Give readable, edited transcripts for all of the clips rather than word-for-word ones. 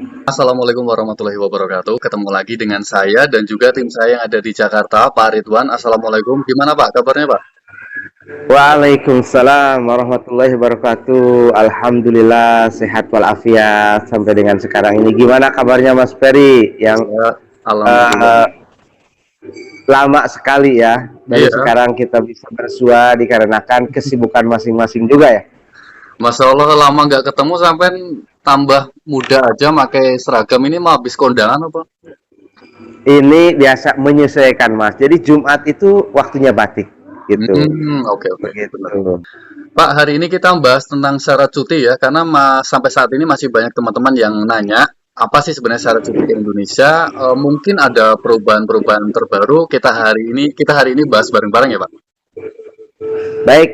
Assalamualaikum warahmatullahi wabarakatuh. Ketemu lagi dengan saya dan juga tim saya yang ada di Jakarta, Pak Ridwan. Assalamualaikum. Gimana Pak kabarnya Pak? Waalaikumsalam warahmatullahi wabarakatuh. Alhamdulillah sehat walafiat sampai dengan sekarang ini. Gimana kabarnya Mas Ferry yang Saya Alhamdulillah. eh, lama sekali ya? Baru Iya, sekarang kita bisa bersua dikarenakan kesibukan masing-masing juga ya. Masya Allah lama nggak ketemu sampai tambah muda aja pakai seragam ini mau habis kondangan apa? Ini biasa menyesuaikan Mas. Jadi Jumat itu waktunya batik gitu. Oke oke, benar. Begitu. Pak, hari ini kita bahas tentang syarat cuti ya, karena sampai saat ini masih banyak teman-teman yang nanya, apa sih sebenarnya syarat cuti di Indonesia? Mungkin ada perubahan-perubahan terbaru. Kita hari ini bahas bareng-bareng ya, Pak. Baik,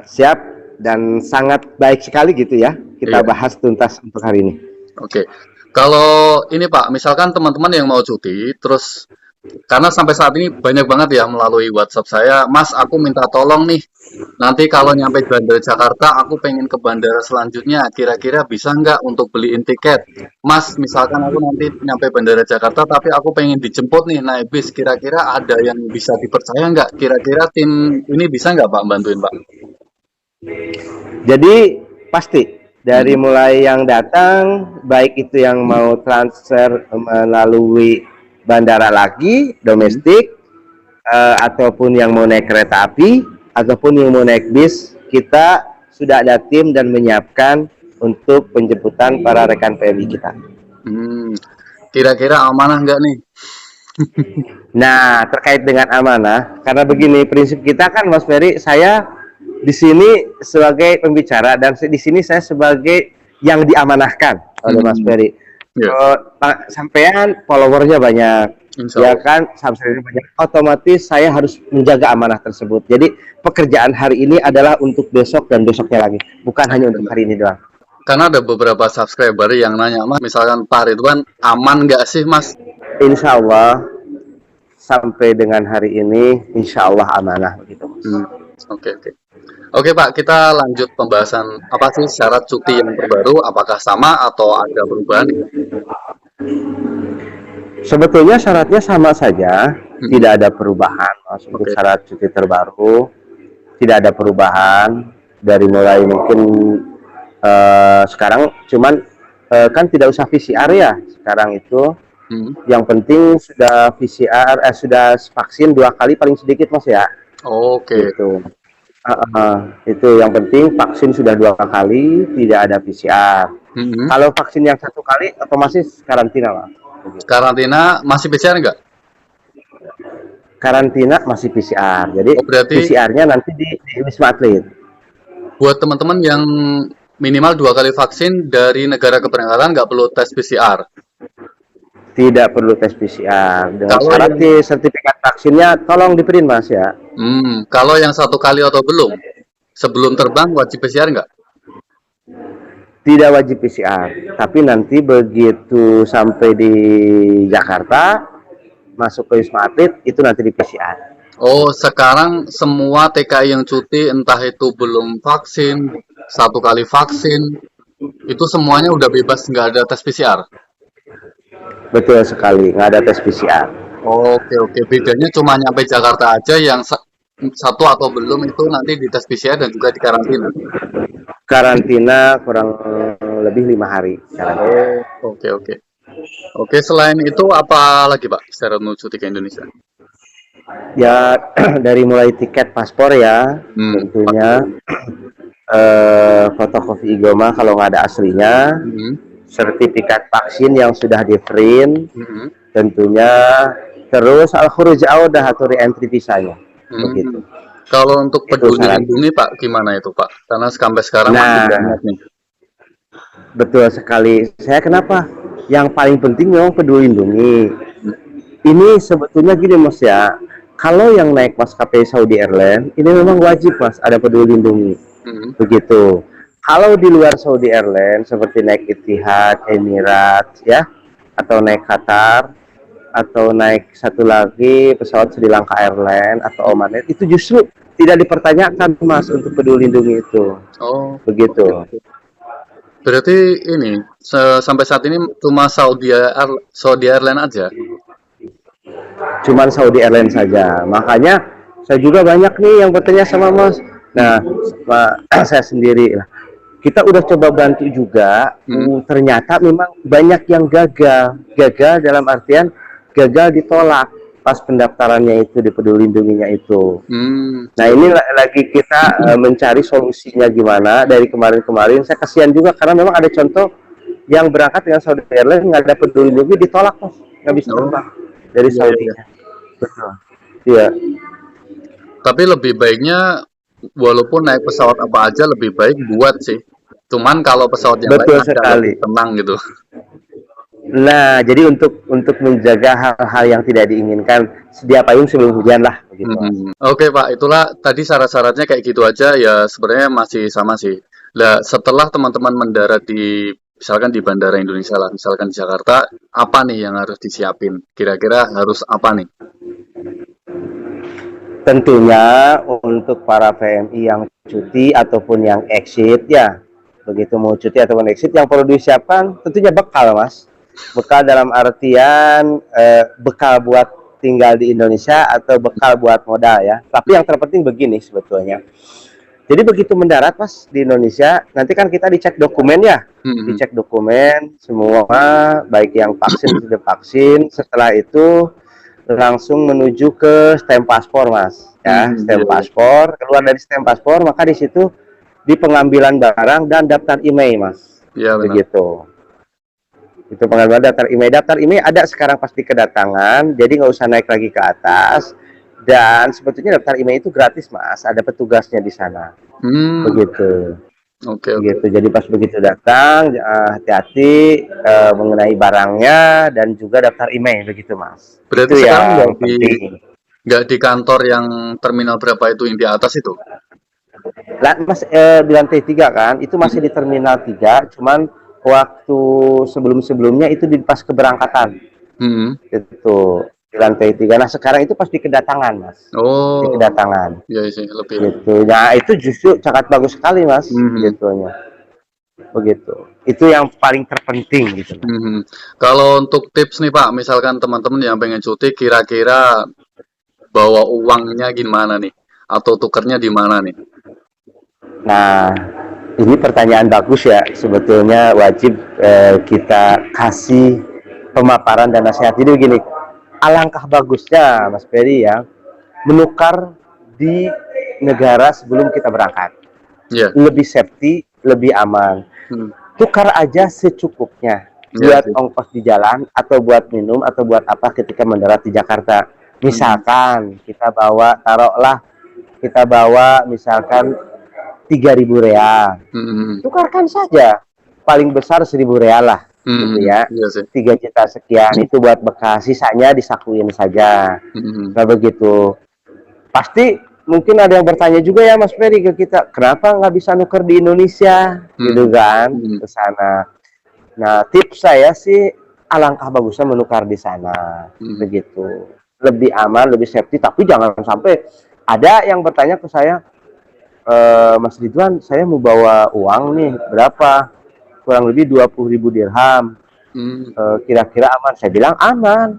siap dan sangat baik sekali gitu ya. Kita Iya. bahas tuntas untuk hari ini. Oke. Kalau ini Pak, misalkan teman-teman yang mau cuti, terus karena sampai saat ini banyak banget ya melalui WhatsApp saya, Mas, aku minta tolong nih. Nanti kalau nyampe Bandara Jakarta, aku pengen ke bandara selanjutnya. Kira-kira bisa nggak untuk beliin tiket? Mas, misalkan aku nanti nyampe Bandara Jakarta, tapi aku pengen dijemput nih naik bis. Kira-kira ada yang bisa dipercaya nggak? Kira-kira tim ini bisa nggak Pak bantuin Pak? Jadi pasti dari Hmm. mulai yang datang, baik itu yang mau transfer melalui bandara lagi Hmm. domestik, ataupun yang mau naik kereta api, ataupun yang mau naik bis, kita sudah ada tim dan menyiapkan untuk penjemputan para rekan PMI kita. Hmm. Kira-kira amanah nggak nih? Nah, terkait dengan amanah, karena begini prinsip kita kan Mas Ferry, saya di sini sebagai pembicara dan di sini saya sebagai yang diamanahkan oleh Mas Hmm. Ferry. Ya, Sampean followernya banyak, insya ya Allah. kan, subscriber banyak. Otomatis saya harus menjaga amanah tersebut. Jadi pekerjaan hari ini adalah untuk besok dan besoknya lagi, bukan hanya untuk hari ini doang. Karena ada beberapa subscriber yang nanya, Mas, misalkan Pak Ridwan, aman nggak sih, Mas? Insya Allah sampai dengan hari ini, insya Allah amanah begitu. Hmm, oke, oke. Oke, Pak, kita lanjut pembahasan apa sih syarat cuti yang terbaru? Apakah sama atau ada perubahan? Sebetulnya syaratnya sama saja, Hmm, tidak ada perubahan. Mas, untuk oke. syarat cuti terbaru tidak ada perubahan dari mulai mungkin sekarang cuman kan tidak usah PCR ya sekarang itu, Hmm, yang penting sudah PCR, sudah vaksin 2 kali paling sedikit Mas ya, oke. gitu. Itu yang penting vaksin sudah 2 kali, tidak ada PCR. Hmm, Kalau vaksin yang 1 kali otomatis karantina lah, begitu. karantina masih PCR nggak? Karantina masih PCR. Jadi Oh, berarti PCR-nya nanti di Wisma Atlet. buat teman-teman yang minimal 2 kali vaksin dari negara keberangkatan nggak perlu tes PCR. Tidak perlu tes PCR. Dengan Kalau syarat yang di sertifikat vaksinnya tolong di print Mas ya. kalau yang 1 kali atau belum, sebelum terbang wajib PCR nggak? Tidak wajib PCR. Tapi nanti begitu sampai di Jakarta, masuk ke Wisma Atlet, itu nanti di PCR. Oh, sekarang semua TKI yang cuti, entah itu belum vaksin, 1 kali vaksin, itu semuanya udah bebas, nggak ada tes PCR. Betul sekali, nggak ada tes PCR. Oke, oke. Bedanya cuma nyampe Jakarta aja yang satu atau belum itu nanti dites PCR dan juga dikarantina. Karantina kurang lebih 5 hari. Karantina. Oh, oke, oke. Oke, selain itu apa lagi, Pak, secara menuju ke Indonesia? Ya dari mulai tiket paspor ya, Pasti. tentunya fotokopi igoma kalau nggak ada aslinya, Hmm, sertifikat vaksin yang sudah di print hmm, tentunya, terus al khuruj audah atau re-entry visanya hmm. begitu, Kalau untuk itu peduli syarat. lindungi, Pak, gimana itu, Pak? Karena sampai sekarang masih Nah, banyak nih. betul sekali, saya kenapa yang paling penting memang peduli lindungi ini. Sebetulnya gini Mas ya, kalau yang naik maskapai Saudi Airlines ini memang wajib Mas ada peduli lindungi Hmm, begitu. Kalau di luar Saudi Airlines seperti naik Etihad, Emirates ya, atau naik Qatar, atau naik satu lagi pesawat Sri Lanka Airlines atau Oman Air, itu justru tidak dipertanyakan Mas untuk peduli lindungi itu oh, oke, begitu. oke. Berarti ini sampai saat ini cuma Saudi Airlines aja. Cuman Saudi Airlines saja. Makanya saya juga banyak nih yang bertanya sama Mas. Nah, Hmm. saya sendiri lah. Kita udah coba bantu juga, Hmm. ternyata memang banyak yang gagal. Gagal dalam artian gagal ditolak pas pendaftarannya itu di Peduli Lindunginya itu. Hmm. Nah, ini lagi kita mencari solusinya gimana. Dari kemarin-kemarin saya kasihan juga karena memang ada contoh yang berangkat dengan Saudi Airlines nggak ada Peduli Lindungi ditolak, Mas. Nggak bisa Oh, terbang dari iya, iya, iya. Saudinya. Betul. Iya, Tapi lebih baiknya walaupun naik pesawat apa aja lebih baik buat sih. Cuman kalau pesawat yang lain betul agak lebih sekali. tenang gitu. Nah, jadi untuk menjaga hal-hal yang tidak diinginkan, sedia payung sebelum hujan lah, begitu Mas. Mhm. Oke Pak, itulah tadi syarat-syaratnya kayak gitu aja ya sebenarnya masih sama sih. Lah setelah teman-teman mendarat di misalkan di Bandara Indonesia lah, misalkan di Jakarta, apa nih yang harus disiapin? Kira-kira harus apa nih? Tentunya untuk para PMI yang cuti ataupun yang exit ya, begitu mau cuti ataupun exit yang perlu disiapkan tentunya bekal Mas. Bekal dalam artian bekal buat tinggal di Indonesia atau bekal buat modal ya. Tapi yang terpenting begini sebetulnya. Jadi begitu mendarat Mas di Indonesia, nanti kan kita dicek dokumen ya. Mhm. Dicek dokumen semua baik yang vaksin sudah vaksin. Setelah itu langsung menuju ke stem paspor Mas ya, Mhm, stem iya, iya. paspor. Keluar dari stem paspor maka di situ di pengambilan barang dan daftar email Mas, Iya benar. begitu. Itu pengambilan daftar email ada sekarang pasti kedatangan, jadi nggak usah naik lagi ke atas. Dan sebetulnya daftar email itu gratis Mas, ada petugasnya di sana, Hmm, begitu. oke, oke. Begitu, jadi pas begitu datang hati-hati mengenai barangnya dan juga daftar email begitu Mas, Berarti itu sekarang yang penting. nggak di kantor yang terminal berapa itu yang di atas itu? Lah, Mas, di lantai 3 kan, itu masih Mhm. di Terminal 3, cuman waktu sebelum-sebelumnya itu di pas keberangkatan, Mhm. itu di lantai 3. Nah, sekarang itu pas di kedatangan, Mas, di Oh, kedatangan, iya sih lebih. gitu. Nah, itu justru sangat bagus sekali, Mas, Mhm. gitunya, begitu. Itu yang paling terpenting, gitu. Mhm. Kalau untuk tips nih Pak, misalkan teman-teman yang pengen cuti, kira-kira bawa uangnya gimana nih? Atau tukernya di mana nih? Nah, ini pertanyaan bagus ya, sebetulnya wajib kita kasih pemaparan dan nasihat. Jadi begini, alangkah bagusnya Mas Ferry ya, menukar di negara sebelum kita berangkat. Iya. Lebih safety, lebih aman. Mhm. Tukar aja secukupnya Iya buat sih. ongkos di jalan atau buat minum atau buat apa ketika mendarat di Jakarta. Mhm. Misalkan kita bawa, taruhlah kita bawa misalkan 3.000 real. Mhm. Tukarkan saja. Paling besar 1.000 real lah gitu Mhm. ya. Iya sih. 3 juta sekian itu buat bekas, sisanya disakuin saja. Mhm. Nah begitu. Pasti mungkin ada yang bertanya juga ya Mas Ferry ke kita, kenapa nggak bisa nuker di Indonesia gitu Mhm. kan Mhm. ke sana. Nah tips saya sih alangkah bagusnya menukar di sana Mhm. begitu. Lebih aman, lebih safety, tapi jangan sampai ada yang bertanya ke saya, Mas Ridwan, saya mau bawa uang nih berapa? Kurang lebih 20.000 dirham. Mmm. Kira-kira aman? Saya bilang aman.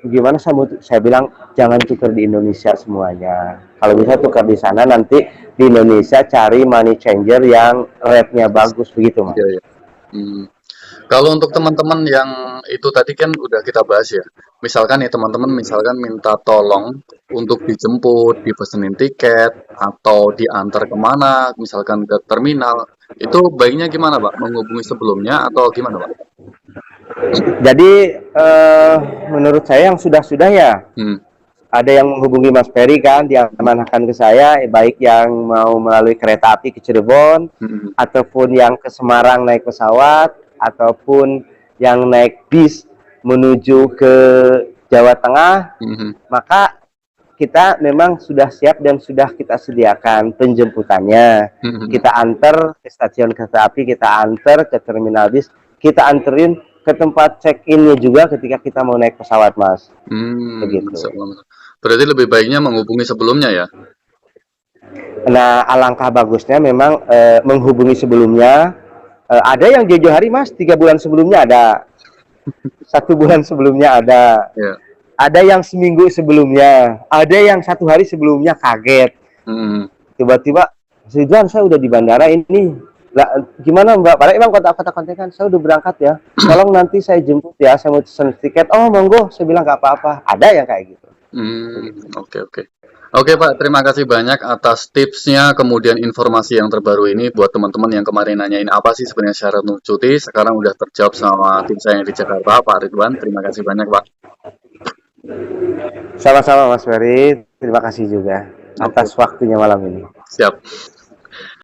Gimana saya bilang jangan tukar di Indonesia semuanya. Kalau bisa tukar di sana nanti di Indonesia cari money changer yang rate-nya bagus begitu Iya, Mas. iya. Mmm. Kalau untuk teman-teman yang itu tadi kan udah kita bahas ya. Misalkan nih teman-teman misalkan minta tolong untuk dijemput, dipesenin tiket, atau diantar kemana, misalkan ke terminal, itu baiknya gimana Pak? Menghubungi sebelumnya atau gimana Pak? Jadi menurut saya yang sudah-sudah ya Hmm. ada yang menghubungi Mas Ferry kan diamanahkan ke saya, baik yang mau melalui kereta api ke Cirebon Mhm. ataupun yang ke Semarang naik pesawat ataupun yang naik bis menuju ke Jawa Tengah, Mhm. maka kita memang sudah siap dan sudah kita sediakan penjemputannya. Mhm. Kita antar ke stasiun kereta api, kita antar ke terminal bis, kita anterin ke tempat check-in-nya juga ketika kita mau naik pesawat, Mas. Masya Begitu. Allah. Berarti lebih baiknya menghubungi sebelumnya ya? Nah, alangkah bagusnya memang menghubungi sebelumnya Ada yang jauh-jauh hari Mas, 3 bulan sebelumnya ada, 1 bulan sebelumnya Ya. ada yang seminggu sebelumnya, ada yang 1 hari sebelumnya kaget. Hmm. Tiba-tiba, Mas Ridwan saya udah di bandara ini. Lah, gimana Mbak? Padahal emang kontak-kontakan, saya udah berangkat ya. Tolong nanti saya jemput ya, saya mau pesen tiket. Oh monggo, saya bilang nggak apa-apa. Ada yang kayak gitu. Oke, oke. Oke, Pak, terima kasih banyak atas tipsnya, kemudian informasi yang terbaru ini buat teman-teman yang kemarin nanyain apa sih sebenarnya syarat untuk cuti, sekarang udah terjawab sama tim saya yang di Jakarta, Pak Ridwan. Terima kasih banyak, Pak. Sama-sama Mas Ferry, terima kasih juga Oke, atas waktunya malam ini. siap.